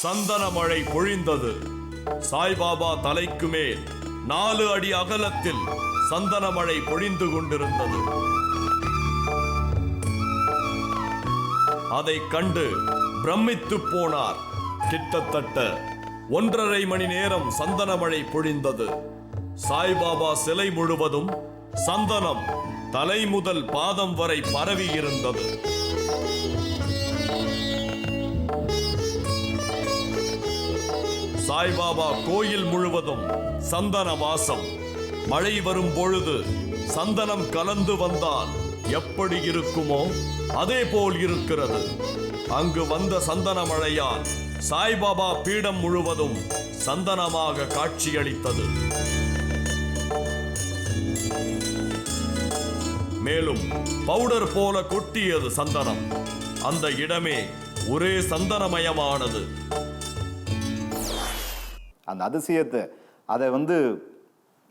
சந்தன மழை பொழிந்தது. சாய்பாபா தலைக்கு மேல் 4 அடி அகலத்தில் சந்தன மழை பொழிந்து கொண்டிருந்தது. அதை கண்டு பிரமித்து போனார். கிட்டத்தட்ட 1.5 மணி நேரம் சந்தன மழை பொழிந்தது. சாய்பாபா சிலை முழுவதும் சந்தனம் தலை முதல் பாதம் வரை பரவி இருந்தது. சாய்பாபா கோயில் முழுவதும் சந்தன வாசம். மழை வரும் பொழுது சந்தனம் கலந்து வந்தால் எப்படி இருக்குமோ அதே போல் இருக்கிறது. அங்கு வந்த சந்தன மழையால் சாய்பாபா பீடம் முழுவதும் சந்தனமாக காட்சியளித்தது. மேலும் பவுடர் போல கொட்டியது சந்தனம். அந்த இடமே ஒரே சந்தனமயமானது. அந்த அதிசயத்தை அதை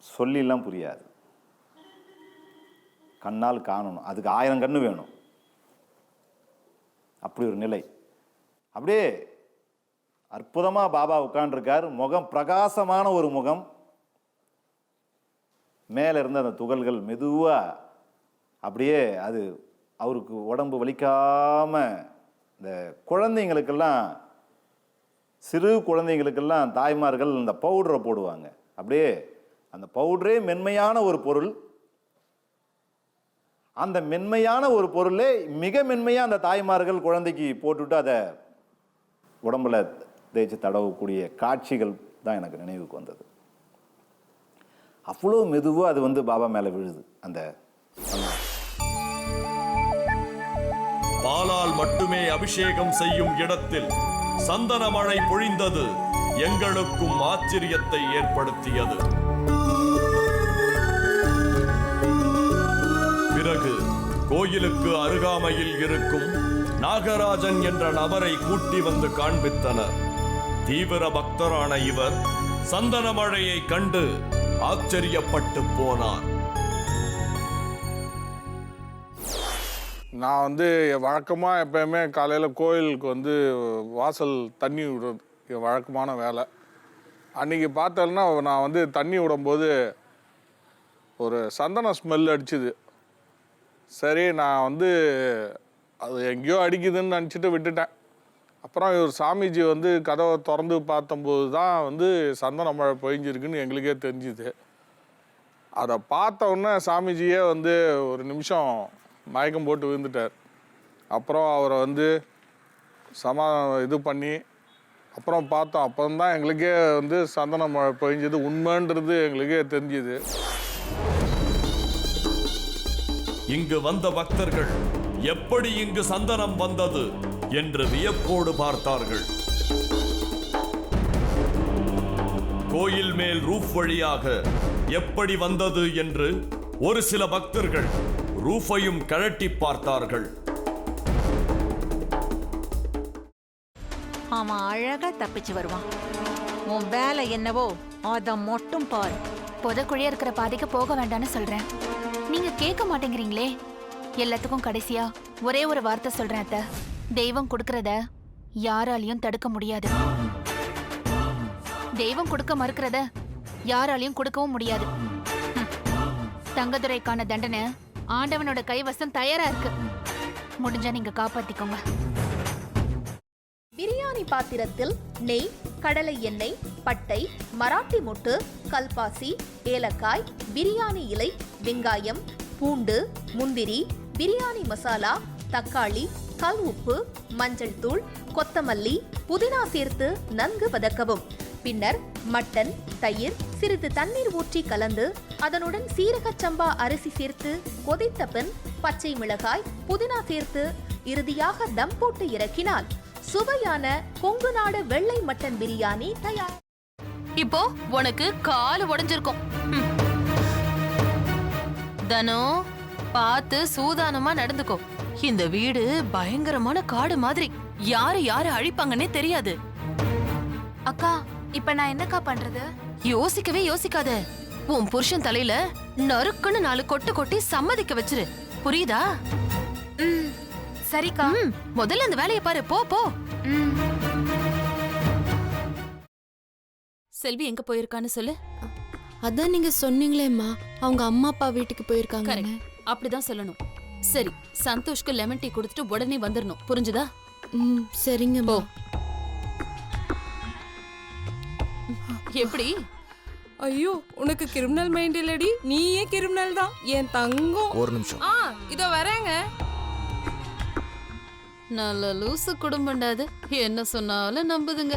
சொல்லிலாம் புரியாது. கண்ணால் காணணும். அதுக்கு 1000 கண்ணு வேணும். அப்படி ஒரு நிலை. அப்படியே அற்புதமாக பாபா உட்கார்ந்துருக்கார். முகம் பிரகாசமான ஒரு முகம். மேலே இருந்த அந்த துகள்கள் மெதுவாக அப்படியே அது அவருக்கு உடம்பு வலிக்காமல், இந்த குழந்தைங்களுக்கெல்லாம், சிறு குழந்தைங்களுக்கெல்லாம் தாய்மார்கள் இந்த பவுடரை போடுவாங்க. அப்படியே அந்த பவுடரே மென்மையான ஒரு பொருள். அந்த மென்மையான ஒரு பொருளே மிக மென்மையாக அந்த தாய்மார்கள் குழந்தைக்கு போட்டுவிட்டு அதை உடம்புல தேய்ச்சி தடவக்கூடிய காட்சிகள் தான் எனக்கு நினைவுக்கு வந்தது. அவ்வளோ மெதுவாக அது பாபா மேலே விழுது. அந்த பாலால் மட்டுமே அபிஷேகம் செய்யும் இடத்தில் சந்தன மழை பொழிந்தது எங்களுக்கும் ஆச்சரியத்தை ஏற்படுத்தியது. பிறகு கோயிலுக்கு அருகாமையில் இருக்கும் நாகராஜன் என்ற நபரை கூட்டி வந்து காண்பித்தனர். தீவிர பக்தரான இவர் சந்தன மழையை கண்டு ஆச்சரியப்பட்டு போனார். நான் வழக்கமாக எப்பயுமே காலையில் கோயிலுக்கு வாசல் தண்ணி விடுறது வழக்கமான வேலை. அன்றைக்கி பார்த்தேன்னா நான் தண்ணி விடும்போது ஒரு சந்தன ஸ்மெல் அடிச்சுது. சரி, நான் அது எங்கேயோ அடிக்குதுன்னு நினச்சிட்டு விட்டுட்டேன். அப்புறம் இவர் சாமிஜி கதவை திறந்து பார்த்தம்போது தான் சந்தன மழை பொழிஞ்சிருக்குன்னு எங்களுக்கே தெரிஞ்சுது. அதை பார்த்த உடனே சாமிஜியே ஒரு நிமிஷம் மயக்கம் போட்டு விழுந்துட்டார். அப்புறம் அவரை இது பண்ணி அப்புறம் பார்த்தோம். அப்புறம்தான் எங்களுக்கே சந்தன மழை பொழிஞ்சது உண்மைன்றது எங்களுக்கே தெரிஞ்சுது. இங்கு வந்த பக்தர்கள் எப்படி இங்கு சந்தனம் வந்தது என்று வியப்போடு பார்த்தார்கள். கோயில் மேல் ரூஃப் வழியாக எப்படி வந்தது என்று ஒரு சில பக்தர்கள் ரூஃபையும் கழட்டி பார்த்தார்கள். அவன் அழகா தப்பிச்சு வருவான். உன் வேலை என்னவோ அத மட்டும் பாரு. புதக்குழியா இருக்கிற பாதைக்கு போக வேண்டாம்னு சொல்றேன். நீங்க கேட்க மாட்டேங்கிறீங்களே. எல்லாத்துக்கும் கடைசியா ஒரே ஒரு வார்த்தை சொல்றேன் அத்தை. தெய்வம் கொடுக்கறத யாராலையும் தடுக்க முடியாது. தெய்வம் கொடுக்க மறுக்கிறத யாராலையும் கொடுக்கவும் முடியாது. தங்கதுரைக்கான தண்டனை ஆண்டவனோட கைவசம் தயாரா இருக்கு. முடிஞ்சா நீங்க காப்பாத்திக்கோங்க. பிரியாணி பாத்திரத்தில் நெய், கடலை எண்ணெய், பட்டை, மராட்டி மொட்டு, கல்பாசி, ஏலக்காய், பிரியாணி இலை, வெங்காயம், பூண்டு, முந்திரி, பிரியாணி மசாலா, தக்காளி, கல் உப்பு, மஞ்சள் தூள், கொத்தமல்லி, புதினா சேர்த்து நன்கு வதக்கவும். பின்னர் மட்டன், தயிர், சிறிது தண்ணீர் ஊற்றி கலந்து அதனுடன் சீரக சம்பா அரிசி சேர்த்து கொதித்த பின் பச்சை மிளகாய், புதினா சேர்த்து இறுதியாக தம் போட்டு இறக்கினால் சுவையான கொங்கு நாடு வெள்ளை மட்டன் பிரியாணி தயார். இப்போ உனக்கு கால் உடைஞ்சிருக்கும். தனோ, பார்த்து சூதானமா நடந்துக்கோ. இந்த வீடு பயங்கரமான காடு மாதிரி. யாரு யாரு அழிப்பாங்கன்னே தெரியாது. அக்கா, இப்ப நான் என்னக்கா பண்றது? யோசிக்கவே யோசிக்காத. உன் புருஷன் தலையில நறுக்குன்னு 4 கொட்டு கொட்டி சம்மதிக்க வச்சிரு. புரியுதா? சரிக்கா. முதல்ல அந்த வேலையை பாரு. போ போ. செல்வி எங்க போயிருக்கான்னு சொல்லு. அதான் நீங்க சொன்னீங்களேம்மா அவங்க அம்மா அப்பா வீட்டுக்கு போயிருக்காங்க. கரெக்ட், அப்படிதான் சொல்லணும். சரி, சந்தோஷ்க்கு லெமன் டீ கொடுத்துட்டு உடனே வந்துடணும், புரிஞ்சுதா? சரிங்கம்மா. எப்படி? ஐயோ, உனக்கு கிரிமினல் மைண்ட் இல்லடி, நீயே கிரிமினல் தான் என் தங்கம். ஒரு நிமிஷம். இதோ வரேங்க. நல்ல லூசு குடும்பம்டாது, என்ன சொன்னாலும் நம்புதுங்க.